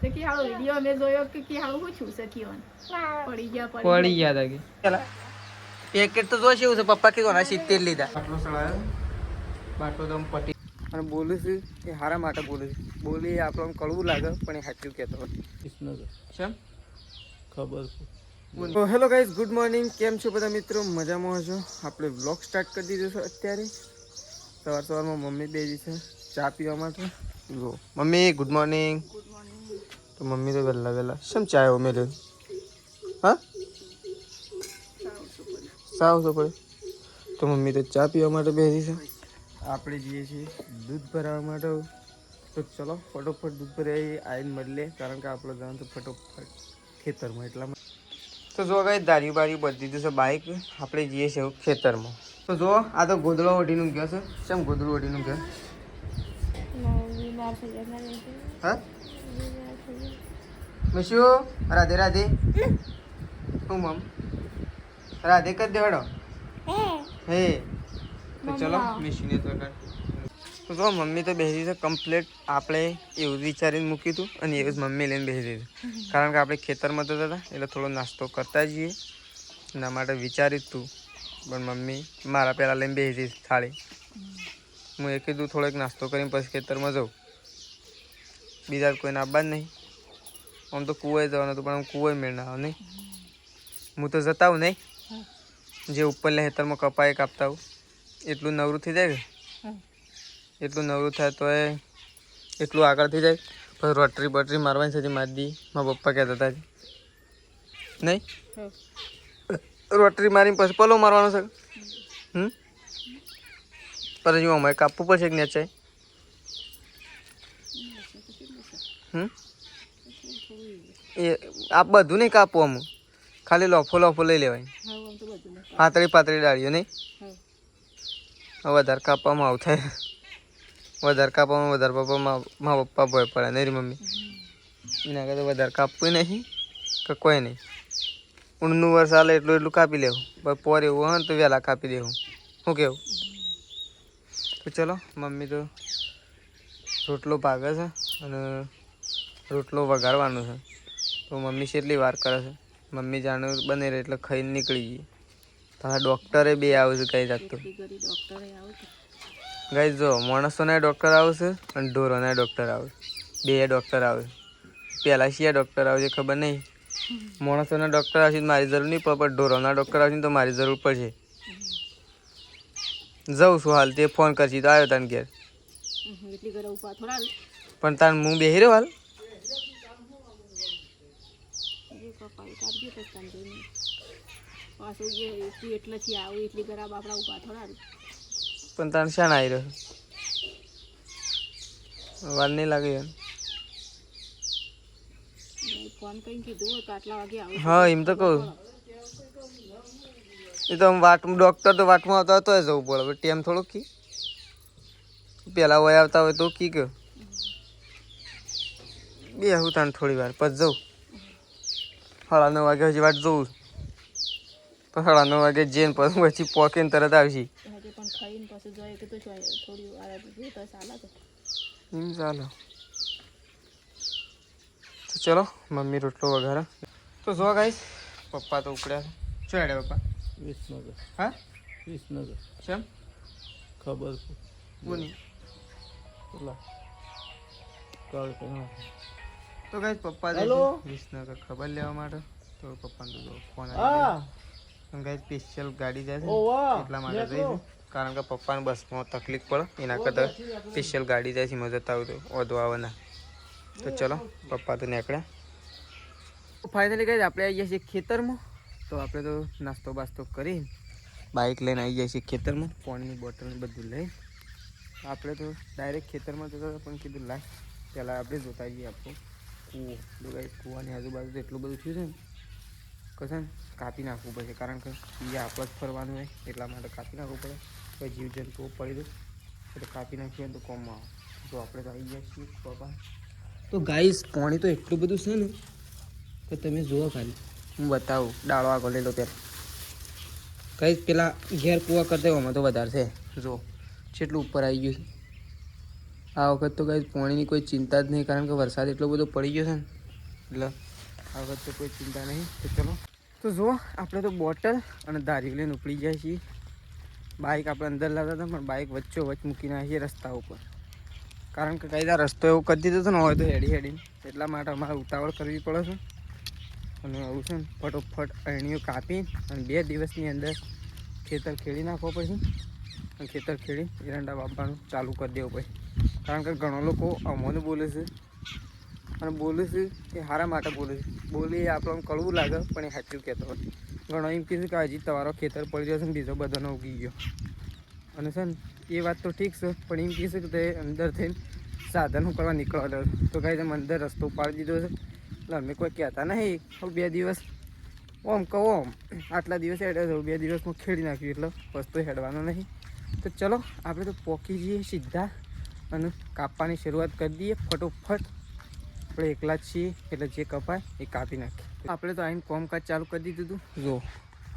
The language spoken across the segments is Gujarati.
તો કે હાલો વિડિયો અમે જોયો કે હાલો હું છું સખીઓન પડી ગયા તા કે ચલા પેકેટ તો જોશે એવું છે પપ્પા કીધું ના 70 લીધા આટલો સળાયો બાટલો તો પટી અને બોલું છું એ હારા માટે બોલું છું બોલી આપણને કડવું લાગે પણ એ સાચું કહેતો છે ખબર તો હેલો ગાઈઝ ગુડ મોર્નિંગ કેમ છો બધા મિત્રો મજામાં હશો આપણે વ્લોગ સ્ટાર્ટ કરી દીધો છે અત્યારે સવારમાં મમ્મી બેજી છે ચા પીવા માટે જો મમ્મી ગુડ મોર્નિંગ તો મમ્મી તો વહેલા શેમ ચા ઉમેર્યો હા સાવ તો પડે તો મમ્મી તો ચા પીવા માટે બેસી છે આપણે જઈએ છીએ દૂધ ભરાવા માટે તો ચલો ફટોફટ દૂધ ભરાવી આવીને મળીએ કારણ કે આપણે જવાનું તો ફટોફટ ખેતરમાં એટલામાં તો જો કાંઈ દારી બારી બધી દીધું છે બાઇક આપણે જઈએ છીએ ખેતરમાં તો જો આ તો ગોદડો ઓઢીનું ગયો છે કેમ ગોદડું ઓઢીનું ગયો હા મિશુ રાધે રાધે હું મમ રાધે કર દેવાડો હે તો ચલો મિશુને તો જો મમ્મી તો બેસી છે કમ્પ્લીટ આપણે એવું વિચારીને મૂક્યું હતું અને એવું જ મમ્મી લઈને બેસી દીધું કારણ કે આપણે ખેતરમાં જતા હતા એટલે થોડો નાસ્તો કરતા જઈએ એના માટે વિચાર્યું તું પણ મમ્મી મારા પહેલાં લઈને બેસી દીધી થાળી હું એ કીધું થોડોક નાસ્તો કરીને પછી ખેતરમાં જાઉં બીજા કોઈને આવવા જ નહીં આમ તો કૂવાય જવાનું હતું પણ આમ કૂવાય મેળ ના આવે નહીં હું તો જતા આવું નહીં જે ઉપરના ખેતરમાં કપાય કાપતા આવું એટલું નવરું થઈ જાય કે એટલું નવરું થાય તો એ એટલું આગળ થઈ જાય પછી રોટરી બટરી મારવાની છે મારી દી મારા પપ્પા કહેતા હતા નહીં રોટરી મારીને પછી પલો મારવાનો છે પછી હું અમારે કાપવું પડશે કે નેચાય એ આ બધું નહીં કાપવું અમુક ખાલી લોફો લઈ લેવાય પાતળી ડાળીઓ નહીં વધારે કાપવામાં આવું થાય વધારે કાપવામાં વધારે મારા પપ્પા ભય પડે નહીં રી મમ્મી એના કરતાં વધારે કાપવું નહીં કે કોઈ નહીં ઊંડનું વર્ષ ચાલે એટલું કાપી લેવું પણ પોર એવું હોય ને તો વહેલા કાપી દેવું શું કેવું તો ચલો મમ્મી તો રોટલો ભાગે છે અને રોટલો વઘારવાનો છે તો મમ્મી કેટલી વાર કરે છે મમ્મી જાણે બને રહે એટલે ખાઈને નીકળી ગઈ તો ડૉક્ટરે બે આવે છે કઈ જાતતું ગાઈ જો માણસોના ડૉક્ટર આવશે અને ઢોરોના ડૉક્ટર આવે બે ડૉક્ટર આવે પહેલાં શિયા ડૉક્ટર આવે છે ખબર નહીં માણસોના ડૉક્ટર આવશે તો મારી જરૂર નહીં પડે પણ ઢોરોના ડૉક્ટર આવશે તો મારી જરૂર પડશે જાઉં છું હાલ તે ફોન કરશી તો આવ્યો તાન ઘેર પણ તાન હું બેહી રહ્યો હાલ પણ તાન શાન આવી રહ્યો વાર નહીં લાગે યાર હા એમ તો કહું એ તો ડૉક્ટર તો વાટમાં આવતા હોય તો જવું પડે ટાઈમ થોડોક કી પહેલાં વય આવતા હોય તો કી કે બે હું તાને થોડી વાર પછી જવું 9:30 વાગે હજી વાટ જોઉં પણ 9:30 વાગે જઈને પછી પોકીને તરત આવશી એમ ચાલો તો ચલો મમ્મી રોટલો વઘારે તો જો ગાઈસ પપ્પા તો ઉપડ્યા શું હેડે પપ્પા વિસનગર હા વિસનગર કેમ ખબર કોની તો ગાઈસ પપ્પા વિસનગર ખબર લેવા માટે તો પપ્પાનો ફોન આવ્યો ગાઈસ સ્પેશિયલ ગાડી જાય છે એટલા માટે જઈશું કારણ કે પપ્પાને બસમાં તકલીફ પડે એના કરતાં સ્પેશિયલ ગાડી જાય છે મજા આવું તો વધુ આવવાના તો ચલો પપ્પા તો નીકળ્યા ફાઇનલી ગાઈસ આપણે આવી ગયા છીએ ખેતરમાં તો આપણે તો નાસ્તો બાસ્તો કરી બાઇક લઈને આવી જાય છીએ ખેતરમાં પાણીની બોટલ બધું લઈ આપણે તો ડાયરેક્ટ ખેતરમાં જતા પણ કીધું લાય પહેલાં આપણે જોતા જઈએ આપણું કૂવો તો ગાઈસ કૂવાની આજુબાજુ તો એટલું બધું થયું છે ને કશે ને કાપી નાખવું પડશે કારણ કે એ આપણે જ ફરવાનું હોય એટલા માટે કાપી નાખવું પડે કોઈ જીવજંતુઓ પડી દે એટલે કાપી નાખીએ તો કોમમાં આવે તો આપણે તો આવી જાય છીએ પપ્પા તો ગાઈસ પાણી તો એટલું બધું છે ને કે તમે જુઓ ખાલી હું બતાવું ડાળો આગળ લઈ લો ત્યારે કંઈ પેલા ઘેર કૂવા કરી દેવામાં તો વધારે છે જો જેટલું ઉપર આવી ગયું છે આ વખત તો કાંઈ પાણીની કોઈ ચિંતા જ નહીં, કારણ કે વરસાદ એટલો બધો પડી ગયો છે ને, એટલે આ વખત તો કોઈ ચિંતા નહીં. તો ચલો, તો જુઓ આપણે તો બોટલ અને દારી લઈને ઉપડી જાય છીએ. બાઇક આપણે અંદર લાવતા હતા, પણ બાઇક વચ્ચે મૂકીને આવીએ રસ્તા ઉપર, કારણ કે કાયદા રસ્તો એવો કરી દીધો હતો ને હોય તો હેડીને, એટલા માટે અમારે ઉતાવળ કરવી પડે છે. અને આવું છે ને ફટોફટ અણીઓ કાપી અને 2 દિવસની અંદર ખેતર ખેડી નાખવો પડશે. અને ખેતર ખેડી એરંડા વાવવાનું ચાલુ કરી દેવું પડે, કારણ કે ઘણા લોકો અમને બોલે છે અને બોલે છે એ સારા માટે બોલે છે. બોલે એ આપણને કડવું લાગે, પણ એ સાચું કહેતો હોય. ઘણો એમ કીધું કે હજી તમારો ખેતર પડી રહ્યો છે ને બીજો બધાનો ઉગી ગયો. અને છે ને એ વાત તો ઠીક છે, પણ એમ કહેશે કે તે અંદર થઈને સાધનો કરવા નીકળવા તો કાંઈ તમે અંદર રસ્તો પાડી દીધો છે, એટલે અમે કોઈ કહેતા નહીં. 2 દિવસ ઓમ કહો ઓમ આટલા દિવસ હેડે છે, 2 દિવસમાં ખેડી નાખ્યું, એટલે વસ્તુ હેડવાનો નહીં. તો ચલો આપણે તો પોકી જઈએ સીધા અને કાપવાની શરૂઆત કરી દઈએ ફટોફટ. આપણે એકલા જ છીએ એટલે જે કપાય એ કાપી નાખીએ. આપણે તો આવીને કામકાજ ચાલુ કરી દીધું હતું. જો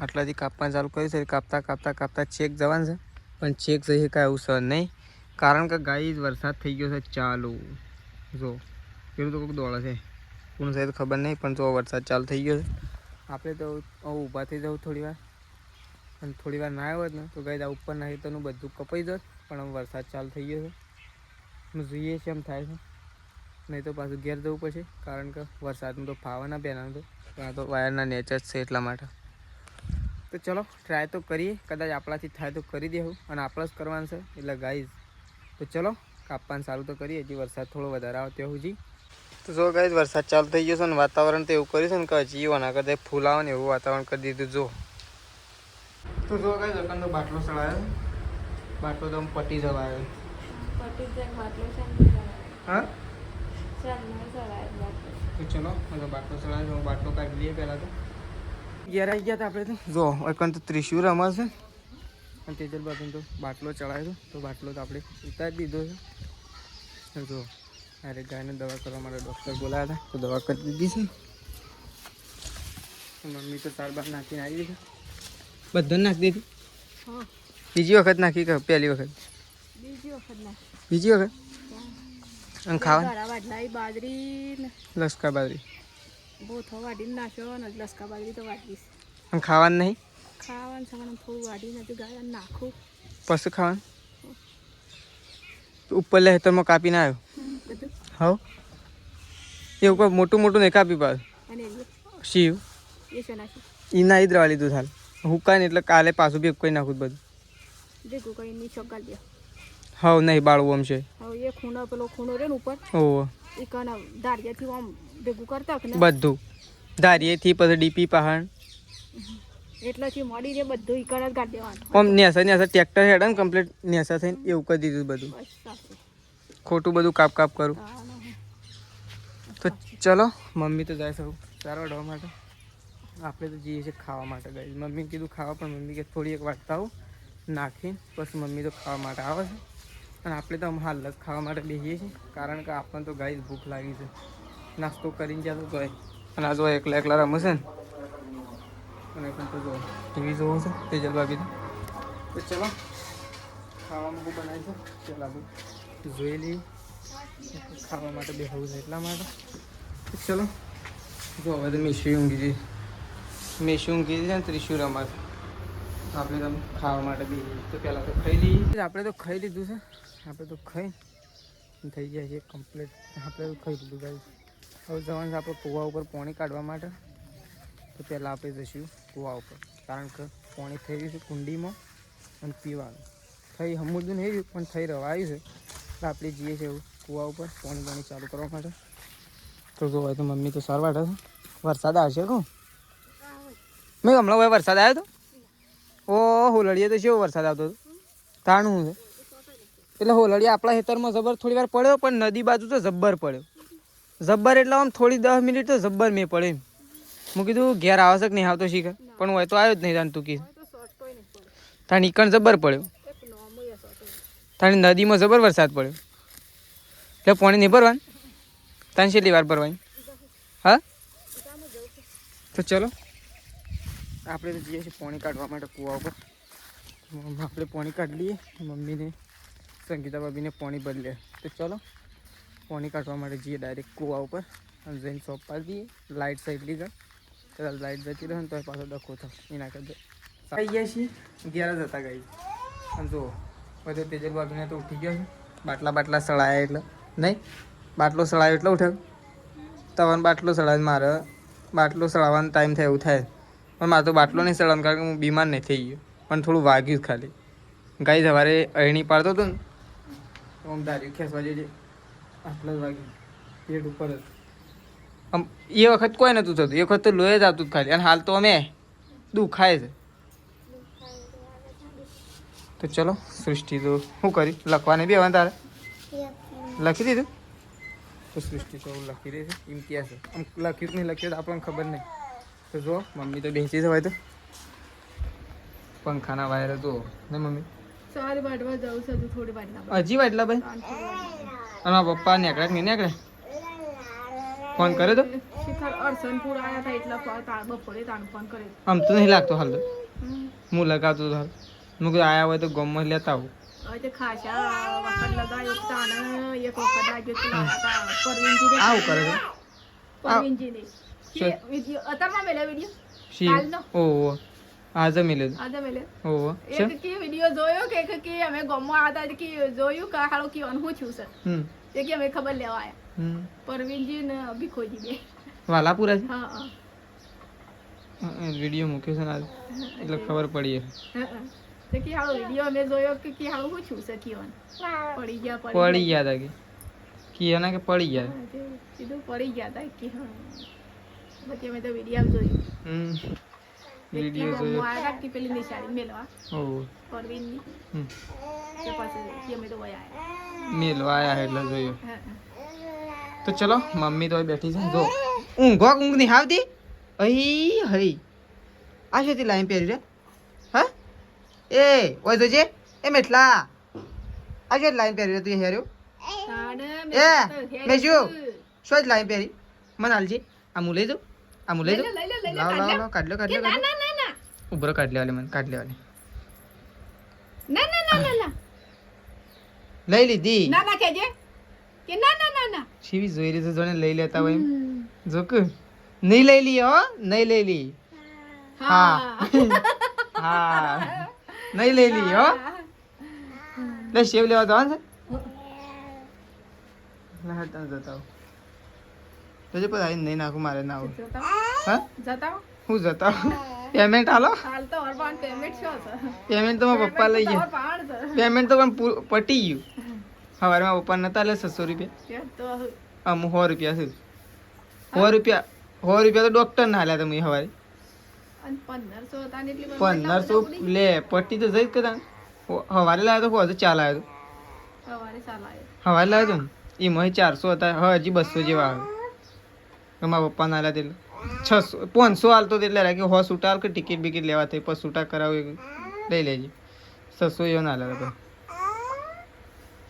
આટલાથી કાપવાનું ચાલુ કર્યું છે, કાપતા કાપતા કાપતા ચેક જવાનું છે, પણ ચેક જઈએ કાંઈ એવું સર નહીં, કારણ કે ગાઈ વરસાદ થઈ ગયો છે ચાલુ. જો પેલું તો કોઈક દોડે છે, કોણ છે તો ખબર નહીં, પણ જો વરસાદ ચાલુ થઈ ગયો છે. આપણે તો ઊભા થઈ જવું થોડી વાર, અને થોડી વાર ના આવ્યો હોત ને તો ગાઈ આ ઉપર નાખી તો બધું કપાઈ જત. પણ હવે વરસાદ ચાલુ થઈ ગયો છે, અમે જોઈએ છીએ એમ થાય છે, નહીં તો પાછું ઘેર જવું પડશે, કારણ કે વરસાદનું તો ફાવાના પહેલાં તો આ તો વાયરના નેચર છે એટલા માટે. તો ચલો ટ્રાય તો કરીએ, કદાચ આપણાથી થાય તો કરી દેવું, અને આપણે જ કરવાનું છે એટલે ગાઈઝ. તો ચલો કાપવાનું ચાલુ તો કરીએ, હજી વરસાદ થોડો વધારે આવે ત્યાં સુધી. તો જો ગાઈઝ વરસાદ ચાલુ થઈ ગયો છે ને વાતાવરણ તો એવું કર્યું છે ને કે હજી એના કરતાં ફૂલ આવે ને એવું વાતાવરણ કરી દીધું. જો તો જો ગાઈઝ અકન તો બાટલો ચડાયો, બાટલો તો પટી જવા આવ્યો. હા તો ચલો મને બાટલો ચડાવ્યો, બાટલો કાઢી લઈએ પહેલાં તો. ઘેર આવી ગયા હતા આપણે તો. જો અકન તો ત્રિશુર અમારે છે, અને તેજલ બાજુ તો બાટલો ચડાવ્યો, તો બાટલો તો આપણે ઉતારી દીધો છે. જો અરે ગાયને દવા કરવા માટે ડૉક્ટર બોલાવ્યા હતા, તો દવા કરી દીધી છે. મમ્મી તો 4 નાખીને આવી છે, બધાને નાખી દીધી. બીજી વખત નાખી કે પહેલી વખત? બીજી વખત. અને ખાવા બાજરી લસકા બાજરી વાટીને નાખ્યો, લસકા બાજરી તો વાટીશ. અને ખાવાનું નહીં? ખાવાનું થોડું વાટીને ગાય નાખું પછી ખાવાનું. ઉપર લેતરમાં કાપીને આવ્યો. હા એ ઉપર મોટું મોટું નહીં કાપી પાડે શિવ એ ના ઈ દ્રવા લીધું થાલ હુકાય ને એટલે કાલે પાછું ભેગું કરી નાખું બધું. હા નહીં બાળવું આમ છે બધું ધારીએથી પછી ડીપી પહાડ આમ નેસા નેસા ટ્રેક્ટર હેડે ને કમ્પ્લીટ નેસા થઈને એવું કરી દીધું બધું. ખોટું બધું કાપ કાપ કરું. તો ચલો મમ્મી તો જાય સૌ ચારો વઢવા માટે, આપણે તો જઈએ છીએ ખાવા માટે. ગઈ મમ્મીને કીધું ખાવા, પણ મમ્મી કે થોડી એક વાટતા આવું નાખીને પછી મમ્મી તો ખાવા માટે આવે છે. અને આપણે તો હાલ જ ખાવા માટે બેસીએ છીએ, કારણ કે આપણને તો ગાય ભૂખ લાગી છે. નાસ્તો કરીને જતો તો અને આ જો એકલા એકલા રમે છે ને, અને પણ તો જો ટીવી જોવો છે તેજલ ભાભી. તો ચલો ખાવામાં બહુ બનાવી છે, પેલા તો જોઈ લઈએ. ખાવા માટે બેસવું છે એટલા માટે. ચલો જો હવે તો મેસી ઊંઘી હતી, મેસી ઊંઘી હતી ને ત્રિશુર અમારે. આપણે તમે ખાવા માટે બેસીએ તો પહેલાં તો ખાઈ લઈએ. આપણે તો ખાઈ લીધું છે, આપણે તો ખાઈ થઈ જાય છે કમ્પ્લીટ. આપણે તો ખાઈ લીધું ભાઈ. હવે જવાનું છે આપણે કૂવા ઉપર પાણી કાઢવા માટે. તો પહેલાં આપણે જઈશું કૂવા ઉપર, કારણ કે પાણી થઈ ગયું છે કુંડીમાં અને પીવાનું થઈ સમુદ્ર નહીં રહ્યું, પણ થઈ રહેવા આવ્યું છે. એટલે આપણે જઈએ છીએ એવું કૂવા ઉપર પાણી ચાલુ કરવા માટે. તો જોવાય તો મમ્મી તો સાર વાટે છે. વરસાદ આવશે કહું મેં હમણાં ભાઈ વરસાદ આવ્યો હતો. ઓ હોલડીએ તો કેવો વરસાદ આવતો હતો તાણું છે. એટલે હોલડીએ આપણા ખેતરમાં જબ્બર થોડી વાર પડ્યો, પણ નદી બાજુ તો જબ્બર પડ્યો. જબ્બર એટલે આમ થોડી 10 મિનિટ તો જબ્બર મેં પડે એમ. હું કીધું ઘેર આવશે કે નહીં આવતો શીખર, પણ હોય તો આવ્યો જ નહીં. તાણ તું કીધું તાણ ઈકણ જબ્બર પડ્યો, તાણી નદીમાં જબર વરસાદ પડ્યો. એટલે પાણી નહીં ભરવાનું, તાણી કેટલી વાર ભરવાની? હા તો ચલો આપણે તો જઈએ છીએ પાણી કાઢવા માટે કૂવા ઉપર. આપણે પાણી કાઢી લઈએ. મમ્મીને સંગીતા ભાભીને પાણી ભરી લે. તો ચલો પાણી કાઢવા માટે જઈએ ડાયરેક્ટ કૂવા ઉપર અને જઈને શોપ પાડી દઈએ. લાઇટ સાઈડ લીધા તો લાઇટ જતી રહે ને તો પાછો ડખો થાય એના કરતા આવી ગયા છીએ 11 જ હતા ગઈ. અને જો બધો તેજલ ભાભીને તો ઉઠી ગયો છે. બાટલા સળાયા એટલે નહીં બાટલો સળાયો એટલે ઉઠ્યો. તવન બાટલો સળાય મારે બાટલો સળાવવાનો ટાઈમ થાય એવું થાય પણ મારે તો બાટલો નહીં સળાવવાનો કારણ કે હું બીમાર નહીં થઈ ગયો પણ થોડું વાગ્યું ખાલી. ગાઈ સવારે અહીણી પાડતો હતો ને તો આમ દારી ખેંચવા જઈએ આટલા જ વાગ્યું પેટ ઉપર જ. આમ એ વખત કોઈ નહોતું થતું એ વખત તો લોહી જ આવતું જ ખાલી અને હાલ તો અમે દુખાય છે. તો ચલો સૃષ્ટિ તો શું કરી લખવાને બી હવે તારે લખી દીધું તો સૃષ્ટિ તો લખી રહી છે ઇમ્તિયાઝ આમ લખ્યું નહીં લખ્યું તો આપણને ખબર નહીં. તો જો મમ્મી તો બેસી છે ભાઈ તો પંખાના વાયર તો ને મમ્મી સવારે વાટવા જાઉં છું હજુ થોડી વાટલા હજી વાટલા ભાઈ અને મારા પપ્પા નીકળ્યા કે નહીં નીકળે ફોન કરે તો શિખર અરસનપુર આવ્યા હતા એટલા બપોરે તાણ ફોન કર્યો. આમ તો નહીં લાગતો હાલ તો હું લગાવતો હતો હાલ હું કીધું આયા હોય તો ગમમાં લેતા આવું. હવે તે ખાસા વખત લગાવ્યો તાણ એક વખત આવ્યો પરવીનજી આવું કરે છે પરવીનજીને વિડિયો અત્યારમાં મેલ્યા વિડિયો શી ઓહો આજે મિલે આજે મેલે ઓહો એક કે વિડિયો જોયો કે અમે ગમમાં આવ્યા હતા કે જોયું કે હાલો કે હું છું સર તે કે અમે ખબર લેવા આયા પરવીનજી ને ભીખોજી બે વાલાપુરા છે. હા હા વિડિયો મૂક્યો છે ને આજ એટલે ખબર પડી તે કે હાલો વિડિયો અમે જોયો કે હાલો હું છું સર કીવન પડી ગયા તા કે કિયાના કે પડી ગયા સીધું પડી ગયા તા કે હા પછી અમે તો વિડિયો જોયું વિડિયો જોયો આયા કે પેલી નિશાળી મેલવા ઓહો પરવીનની તે પછી કે અમે તો વયા આયા મેલવા આયા એટલે જોયો. તો ચલો મમ્મી તો બેઠી છે જો ઊંઘ નહીં આવતી અહી હઈ આ શેથી લાઈન પહેરી રે હા એ ઓય તો છે એ મેટલા આ શેથી લાઈન પહેરી રે તું હેર્યો એ મેજુ શોજ લાઈન પહેરી મને હાલજી આ હું લઈ દઉં લાવ કાઢ લો ઉભરો કાઢ લેવાલે મને કાઢ લેવાલે ના લઈ લીધી ના કેજે કે ના શીવી જોઈ રહી છે જોને લઈ લેતા હોય જોક નહીં લઈ લી હો નહીં લઈ લી હા નહીં લઈ લી હો લે શેવ લેવા જવાનું છે ના હટતા જતા તો જે પછી નહીં નાખું મારે ના આવું હા જતા હું જતા પેમેન્ટ હાલો હાલ તો ઓર પેમેન્ટ છો છે પેમેન્ટ તો મારા પપ્પા લઈ ગયા પેમેન્ટ તો પણ પટી ગયું સવારે મારા પપ્પા નતા લે 600 રૂપિયા આમ 100 રૂપિયા છે 100 રૂપિયા તો ડોક્ટર ના હાલ્યા તમે સવારે 1500 લે પટ્ટી તો જઈ કદા સવારે લાવ્યો તો હોજ ચાલ આવ્યો સવારે લાવ્યો તો ને એમાં 400 હતા હવે હજી 200 જેવા આવે મારા પપ્પા ના હાલ્યા એટલે 600 500 હાલતો એટલે રાખી હો સૂટા કે ટિકિટ બિકિટ લેવા થઈ પછી સૂટા કરાવું લઈ લેજે 600 એવો ના હાલ્યા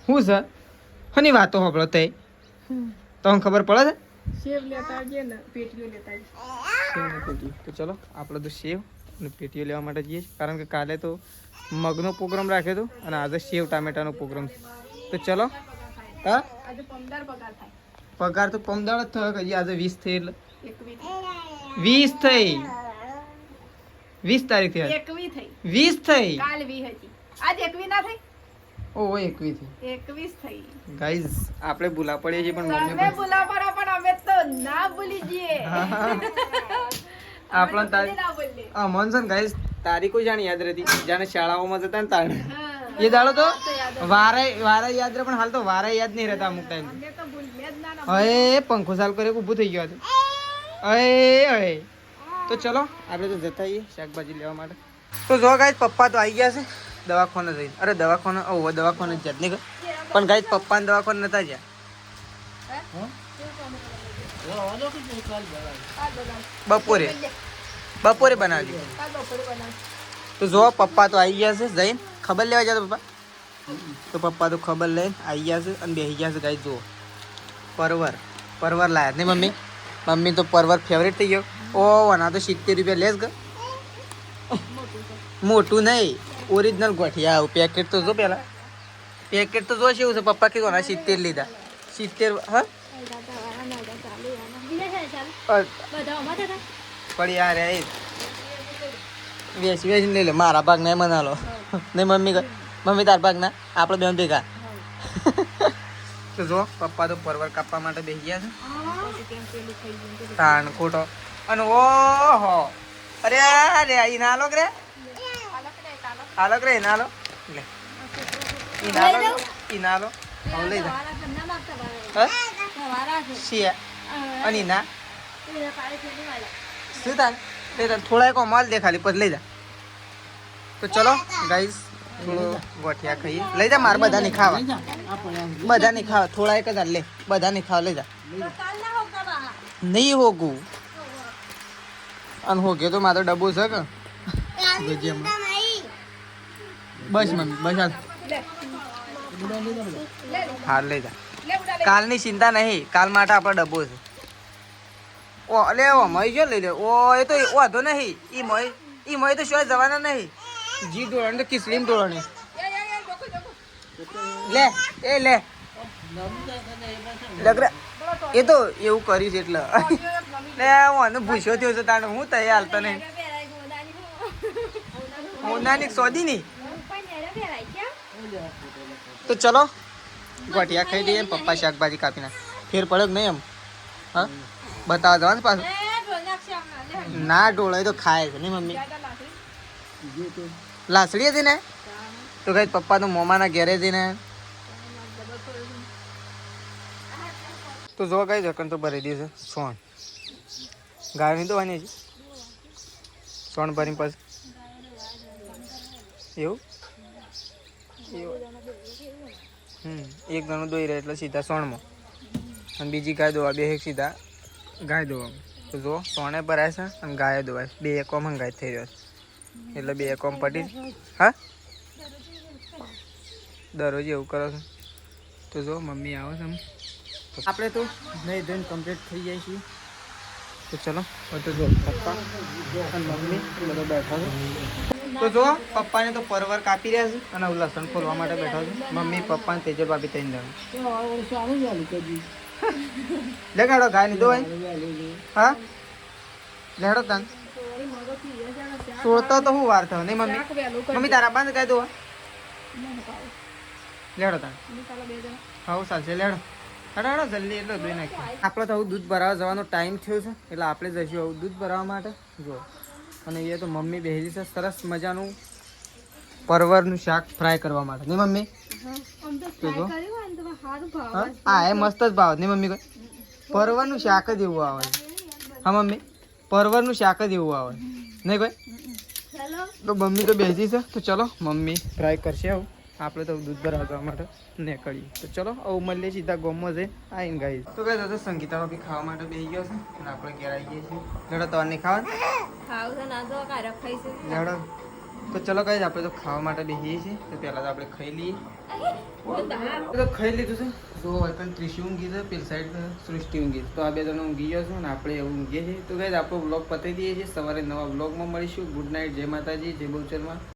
હું સર હની વાતો સાંભળો તે તમને ખબર પડે છે સેવ લેતા આવજે ને પેટીઓ લેતા આવજે. તો ચલો આપણે તો સેવ અને પેટીઓ લેવા માટે જઈએ કારણ કે કાલે તો મગનો પ્રોગ્રામ રાખ્યો હતો અને આજે સેવ ટામેટાનો પ્રોગ્રામ છે. તો ચલો હા આજે 15 પગાર થાય પગાર તો 15 જ થયો હજી આજે 20 થઈ એટલે 21 થઈ 20 તારીખ થઈ 21 થઈ 20 થઈ કાલ 20 હતી આજ 21 ના થઈ ઓહો 21 થઈ 21 થઈ ગાઈઝ આપણે ભૂલા પડીએ છીએ પણ મમ્મી તમે ભૂલા પડો પણ અમે તો ના ભૂલી જઈએ આપણને તારીખ મનસન ગાઈઝ તારીખો જાણ યાદ રહેતી જાણે શાળાઓમાં જતા ને તાણે એ દાડો તો વારે યાદ રહે પણ હાલ તો વારે યાદ નહીં રહેતા અમુક ટાઈમ અમે તો ભૂલ્યા જ ના અરે પંખો ચાલુ કરે ઊભું થઈ ગયો હતું અરે તો ચલો આપણે તો જતા આવીએ શાકભાજી લેવા માટે. તો જો ગાઈઝ પપ્પા તો આવી ગયા છે દવાખાને જઈને અરે દવાખાને દવાખાને જ જાત નહીં પણ ગાઈઝ પપ્પાને દવાખાને નતા ગયા બપોરે બનાવજો. તો જો પપ્પા તો આવી ગયા છે જઈને ખબર લેવા જતા પપ્પા તો પપ્પા તો ખબર લઈને આવી ગયા છે અને બેસી ગયા છે ગાઈઝ જુઓ પરવર લાયા નહીં મમ્મી તો પરવર ફેવરેટ થઈ ગયો ઓ વના તો 70 રૂપિયા લેસ ગ મોટું નહીં ઓરિજિનલ ગોઠિયા આવું પેકેટ તો જો પેલા પેકેટ તો જો શું છે પપ્પા કીધું ને 70 લીધા 70 હા પડી યાર એ વેચી લઈ લે મારા ભાગ ને મના લો નહીં મમ્મી તાર ભાગ ના આપણે બેન ભેગા તો જો પપ્પા તો પરવર કાપવા માટે બેસી ગયા છે તાન ખોટો અને ઓહો અરે અરે ઈ ના લો રે આલો રે ના લો લે ઈ ના લો આવ લઈ જા હા સિયા અને ના શું તાન લે તાન થોડા એક માલ દે ખાલી પછી લઈ જા તો ચલો ગાઈસ થોડો ગોઠિયા ખાઈએ લઈ જા માર બધા નહીં ખાવા થોડા એક જ લે બધા નહીં ખાવા લઈ જા નહીં હોગું અને હોગે તો મારો ડબ્બો છે કે બસ મમ્મી બસ હાલ લઈ જા કાલની ચિંતા નહીં કાલ માટે આપણો ડબ્બો છે ઓ અલે ઓ મય જો લઈ લે ઓ એ તો વાંધો નહીં ઈ મય તો શું જવાના નહીં જી દોડણ તો કિસલીમ દોડણ લે એ લે લગરા એ તો એવું કર્યું છે એટલે લે હું ભૂસ્યો થયો છે તાણે હું તય હાલતો નહીં હું નાની સોદી નહીં તો ચલો ગોઠિયા ખાઈ દઈએ પપ્પા શાકભાજી કાપી નાખ ફેર પડે નહીં એમ હા બતાવવા જવાનું પાછું ના ઢોળાય તો ખાય છે નહીં મમ્મી લાસડી હતી ને તો કઈ પપ્પા તો મોમાના ઘેરે હતી ને તો જો કઈ જકન તો ભરી દીધું સોણ ગાય નહીં ધોવાની છે સોણ ભરીને પછી એવું એક જણું દોઈ રહે એટલે સીધા સોણમાં અને બીજી ગાય દોવા બે સીધા ગાય દોવા તો જો સોણે ભરાય છે અને ગાય દોવાય બે એકોમ હંગાય થઈ રહ્યો છે એટલે બે એકોમ પટી હા દરરોજ એવું કરો છો તો જો મમ્મી આવે છે આપણે તો નહીં ધોઈને કમ્પ્લીટ થઈ જાય છીએ તો ચલો તો જો પપ્પા અને મમ્મી બધો બેઠા છે તો જો પપ્પાને તો પરવર કાપી રહ્યા છે અને લસણ ખોલવા માટે બેઠા છે મમ્મી પપ્પા ને તેજલ ભાભી ત્રણ જણ લેગાડો ગાય ની દો હા લેડો તન સોળતો તો હું વાર થયો નહીં મમ્મી તારા બંધ કહી દો લેડો તન હા ચાલશે લેડો હડાડો જલ્દી એટલે ધોઈ નાખીએ આપણે તો હવે દૂધ ભરાવા જવાનો ટાઈમ થયો છે એટલે આપણે જઈશું હવે દૂધ ભરાવા માટે જો અને એ તો મમ્મી બેસી છે સરસ મજાનું પરવરનું શાક ફ્રાય કરવા માટે નહીં મમ્મી હા એ મસ્ત જ ભાવ નહીં મમ્મી કોઈ પરવરનું શાક જ એવું આવે હા મમ્મી પરવરનું શાક જ એવું આવે નહીં કોઈ તો મમ્મી તો બેસી છે તો ચલો મમ્મી ફ્રાય કરશે આવું આપણે તો દૂધ ભરાવવા માટે નીકળીએ તો ચલો આવું મળીએ સીધા ગોમમાં જઈ આવીને ગાઈ તો કઈ દાદા સંગીતા બી ખાવા માટે બેસી ગયો છે અને આપણે ઘેર આવી ગઈએ છીએ લડો તો નહીં ખાવા લડો તો ચલો કઈ આપણે તો ખાવા માટે બેસીએ છીએ તો પહેલાં તો આપણે ખાઈ લઈએ તો ખાઈ લીધું છે તો વૈકન ત્રિશી ઊંઘી છે પેલી સાઈડ સૃષ્ટિ ઊંઘી છે તો આ બે જણ ઊંઘી ગયો છે અને આપણે એવું ઊંઘીએ છીએ તો કઈ આપણો બ્લોગ પતાવી દઈએ છીએ સવારે નવા બ્લોગમાં મળીશું ગુડ નાઇટ જય માતાજી જય બહુચરમાં